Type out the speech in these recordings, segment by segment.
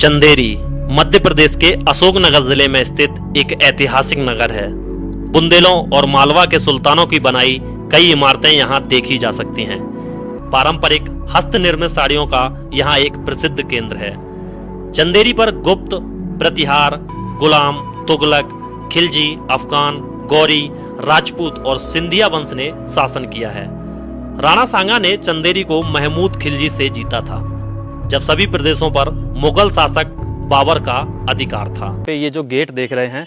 चंदेरी मध्य प्रदेश के अशोकनगर जिले में स्थित एक ऐतिहासिक नगर है। बुंदेलों और मालवा के सुल्तानों की बनाई कई इमारतें यहाँ देखी जा सकती हैं। पारंपरिक हस्त निर्मित साड़ियों का यहाँ एक प्रसिद्ध केंद्र है। चंदेरी पर गुप्त, प्रतिहार, गुलाम, तुगलक, खिलजी, अफगान, गौरी, राजपूत और सिंधिया वंश ने शासन किया है। राणा सांगा ने चंदेरी को महमूद खिलजी से जीता था, जब सभी प्रदेशों पर मुगल शासक बाबर का अधिकार था। ये जो गेट देख रहे हैं,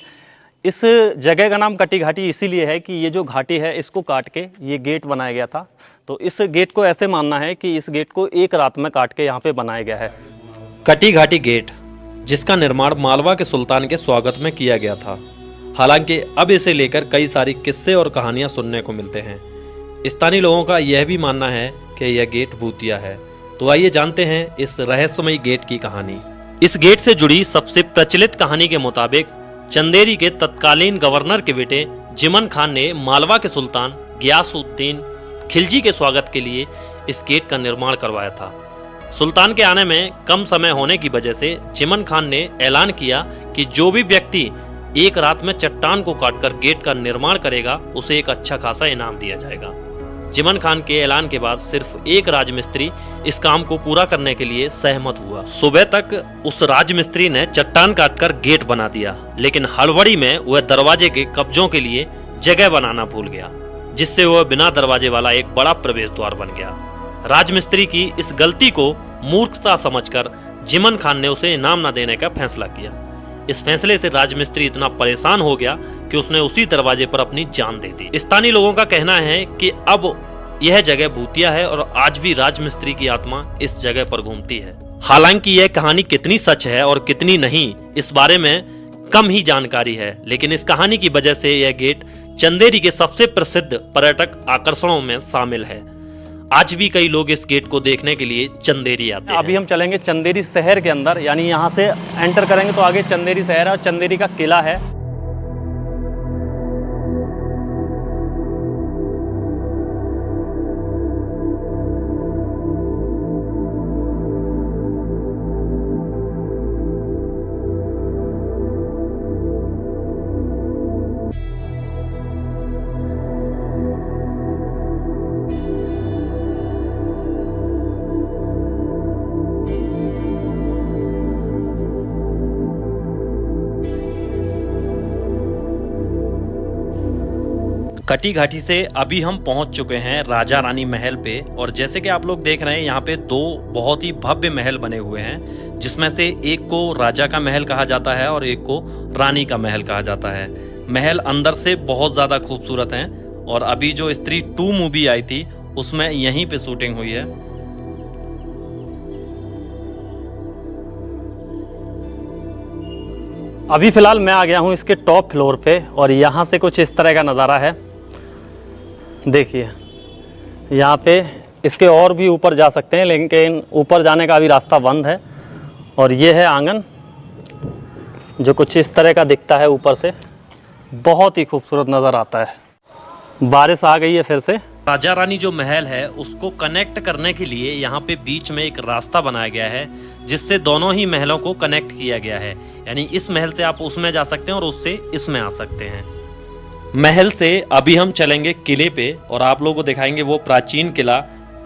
इस जगह का नाम कटी घाटी इसीलिए है कि ये जो घाटी है इसको काट के ये गेट बनाया गया था। तो इस गेट को ऐसे मानना है कि इस गेट को एक रात में काट के यहाँ पे बनाया गया है। कटी घाटी गेट, जिसका निर्माण मालवा के सुल्तान के स्वागत में किया गया था। हालांकि अब इसे लेकर कई सारी किस्से और कहानियां सुनने को मिलते हैं। स्थानीय लोगों का यह भी मानना है कि यह गेट भूतिया है। तो आइए जानते हैं इस रहस्यमयी गेट की कहानी। इस गेट से जुड़ी सबसे प्रचलित कहानी के मुताबिक चंदेरी के तत्कालीन गवर्नर के बेटे जिमन खान ने मालवा के सुल्तान गियासुद्दीन खिलजी के स्वागत के लिए इस गेट का निर्माण करवाया था। सुल्तान के आने में कम समय होने की वजह से जिमन खान ने ऐलान किया कि जो भी व्यक्ति एक रात में चट्टान को काटकर गेट का निर्माण करेगा उसे एक अच्छा खासा इनाम दिया जाएगा। जिमन खान के ऐलान के बाद सिर्फ एक राजमिस्त्री इस काम को पूरा करने के लिए सहमत हुआ। सुबह तक उस राजमिस्त्री ने चट्टान काटकर गेट बना दिया, लेकिन हड़बड़ी में वह दरवाजे के कब्जों के लिए जगह बनाना भूल गया, जिससे वह बिना दरवाजे वाला एक बड़ा प्रवेश द्वार बन गया। राजमिस्त्री की इस गलती को मूर्खता समझकर जिमन खान ने उसे इनाम न देने का फैसला किया। इस फैसले से राजमिस्त्री इतना परेशान हो गया कि उसने उसी दरवाजे पर अपनी जान दे दी। स्थानीय लोगों का कहना है कि अब यह जगह भूतिया है और आज भी राजमिस्त्री की आत्मा इस जगह पर घूमती है। हालांकि यह कहानी कितनी सच है और कितनी नहीं, इस बारे में कम ही जानकारी है, लेकिन इस कहानी की वजह से यह गेट चंदेरी के सबसे प्रसिद्ध पर्यटक आकर्षणों में शामिल है। आज भी कई लोग इस गेट को देखने के लिए चंदेरी आते हैं। अभी हम चलेंगे चंदेरी शहर के अंदर, यानी यहाँ से एंटर करेंगे तो आगे चंदेरी शहर है और चंदेरी का किला है। कटी घाटी से अभी हम पहुंच चुके हैं राजा रानी महल पे, और जैसे कि आप लोग देख रहे हैं यहाँ पे दो बहुत ही भव्य महल बने हुए हैं, जिसमें से एक को राजा का महल कहा जाता है और एक को रानी का महल कहा जाता है। महल अंदर से बहुत ज़्यादा खूबसूरत हैं और अभी जो स्त्री 2 मूवी आई थी उसमें यहीं पे शूटिंग हुई है। अभी फिलहाल मैं आ गया हूँ इसके टॉप फ्लोर पे और यहाँ से कुछ इस तरह का नज़ारा है। देखिए यहाँ पे इसके और भी ऊपर जा सकते हैं, लेकिन ऊपर जाने का अभी रास्ता बंद है। और ये है आंगन, जो कुछ इस तरह का दिखता है ऊपर से, बहुत ही खूबसूरत नज़र आता है। बारिश आ गई है फिर से। राजा रानी जो महल है उसको कनेक्ट करने के लिए यहाँ पे बीच में एक रास्ता बनाया गया है, जिससे दोनों ही महलों को कनेक्ट किया गया है। यानी इस महल से आप उसमें जा सकते हैं और उससे इसमें आ सकते हैं। महल से अभी हम चलेंगे किले पे और आप लोगों को दिखाएंगे वो प्राचीन किला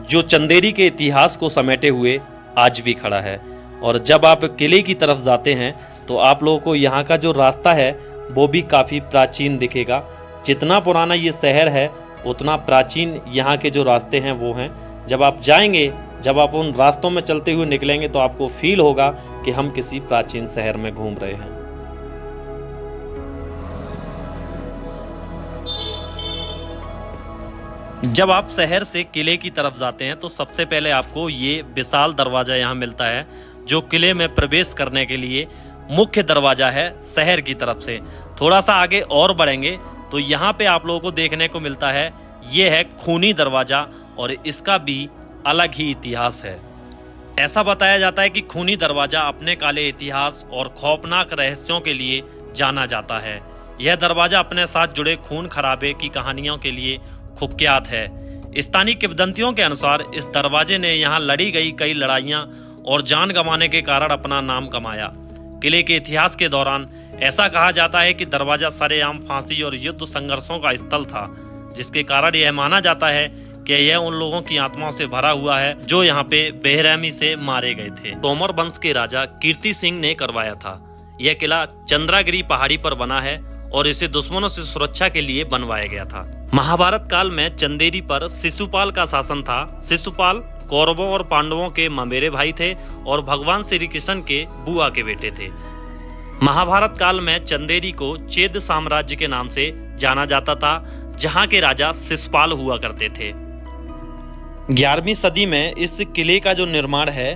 जो चंदेरी के इतिहास को समेटे हुए आज भी खड़ा है। और जब आप किले की तरफ जाते हैं तो आप लोगों को यहाँ का जो रास्ता है वो भी काफ़ी प्राचीन दिखेगा। जितना पुराना ये शहर है उतना प्राचीन यहाँ के जो रास्ते हैं वो हैं। जब आप जाएंगे, जब आप उन रास्तों में चलते हुए निकलेंगे तो आपको फील होगा कि हम किसी प्राचीन शहर में घूम रहे हैं। जब आप शहर से किले की तरफ जाते हैं तो सबसे पहले आपको ये विशाल दरवाजा यहाँ मिलता है, जो किले में प्रवेश करने के लिए मुख्य दरवाजा है शहर की तरफ से। थोड़ा सा आगे और बढ़ेंगे तो यहाँ पे आप लोगों को देखने को मिलता है, ये है खूनी दरवाजा और इसका भी अलग ही इतिहास है। ऐसा बताया जाता है कि खूनी दरवाजा अपने काले इतिहास और खौफनाक रहस्यों के लिए जाना जाता है। यह दरवाजा अपने साथ जुड़े खून खराबे की कहानियों के लिए कुख्यात है। स्थानीय किंवदंतियों के अनुसार इस दरवाजे ने यहाँ लड़ी गई कई लड़ाइयाँ और जान गंवाने के कारण अपना नाम कमाया। किले के इतिहास के दौरान ऐसा कहा जाता है कि दरवाजा सरेआम फांसी और युद्ध संघर्षों का स्थल था, जिसके कारण यह माना जाता है कि यह उन लोगों की आत्माओं से भरा हुआ है जो यहाँ पे बेरहमी से मारे गए थे। तोमर वंश के राजा कीर्ति सिंह ने करवाया था। यह किला चंद्रागिरी पहाड़ी पर बना है और इसे दुश्मनों से सुरक्षा के लिए बनवाया गया था। महाभारत काल में चंदेरी पर शिशुपाल का शासन था। शिशुपाल कौरवों और पांडवों के ममेरे भाई थे और भगवान श्री कृष्ण के बुआ के बेटे थे। महाभारत काल में चंदेरी को चेद साम्राज्य के नाम से जाना जाता था, जहां के राजा शिशुपाल हुआ करते थे। 11वीं सदी में इस किले का जो निर्माण है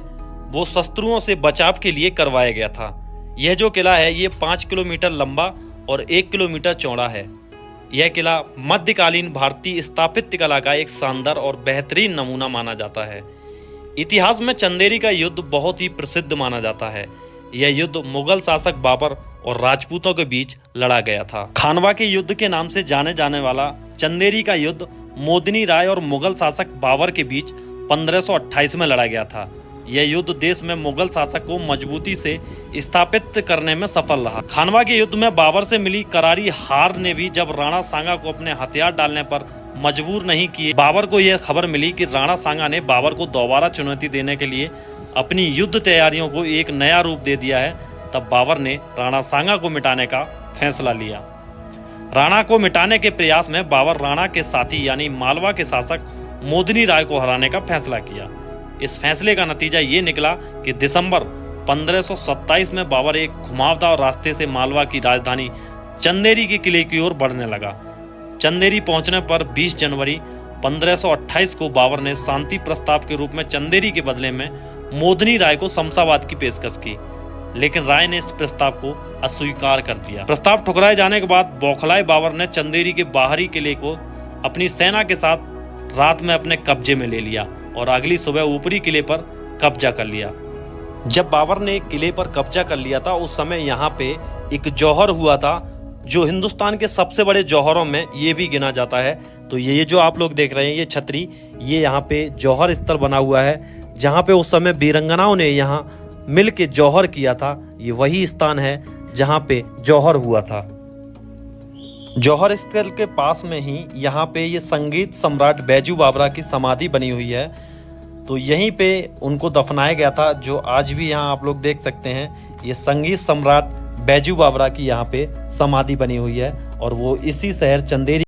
वो शत्रुओं से बचाव के लिए करवाया गया था। यह जो किला है ये 5 किलोमीटर लंबा और 1 किलोमीटर चौड़ा है। यह किला मध्यकालीन भारतीय स्थापत्य कला का एक शानदार और बेहतरीन नमूना माना जाता है। इतिहास में चंदेरी का युद्ध बहुत ही प्रसिद्ध माना जाता है। यह युद्ध मुगल शासक बाबर और राजपूतों के बीच लड़ा गया था। खानवा के युद्ध के नाम से जाने जाने वाला चंदेरी का युद्ध मोदिनी राय और मुगल शासक बाबर के बीच 1528 में लड़ा गया था। यह युद्ध देश में मुगल शासक को मजबूती से स्थापित करने में सफल रहा। खानवा के युद्ध में बाबर से मिली करारी हार ने भी जब राणा सांगा को अपने हथियार डालने पर मजबूर नहीं किए, बाबर को यह खबर मिली कि राणा सांगा ने बाबर को दोबारा चुनौती देने के लिए अपनी युद्ध तैयारियों को एक नया रूप दे दिया है, तब बाबर ने राणा सांगा को मिटाने का फैसला लिया। राणा को मिटाने के प्रयास में बाबर राणा के साथी यानी मालवा के शासक मोदिनी राय को हराने का फैसला किया। इस फैसले का नतीजा ये निकला कि दिसंबर 1527 में बाबर एक घुमावदार रास्ते से मालवा की राजधानी चंदेरी के किले की ओर बढ़ने लगा। चंदेरी पहुंचने पर 20 जनवरी 1528 को बाबर ने शांति प्रस्ताव के रूप में चंदेरी के बदले में मोदिनी राय को शमशाबाद की पेशकश की, लेकिन राय ने इस प्रस्ताव को अस्वीकार कर दिया। प्रस्ताव ठुकराए जाने के बाद बौखलाए बाबर ने चंदेरी के बाहरी किले को अपनी सेना के साथ रात में अपने कब्जे में ले लिया और अगली सुबह ऊपरी किले पर कब्जा कर लिया। जब बाबर ने किले पर कब्जा कर लिया था उस समय यहाँ पे एक जौहर हुआ था जो हिंदुस्तान के सबसे बड़े जौहरों में ये भी गिना जाता है। तो ये जो आप लोग देख रहे हैं ये छतरी, ये यहाँ पे जौहर स्थल बना हुआ है जहाँ पे उस समय वीरंगनाओं ने यहाँ मिल के जौहर किया था। ये वही स्थान है जहाँ पे जौहर हुआ था। जौहर स्थल के पास में ही यहाँ पे ये संगीत सम्राट बैजू बावरा की समाधि बनी हुई है। तो यहीं पे उनको दफनाया गया था, जो आज भी यहाँ आप लोग देख सकते हैं। ये संगीत सम्राट बैजू बावरा की यहाँ पे समाधि बनी हुई है और वो इसी शहर चंदेरी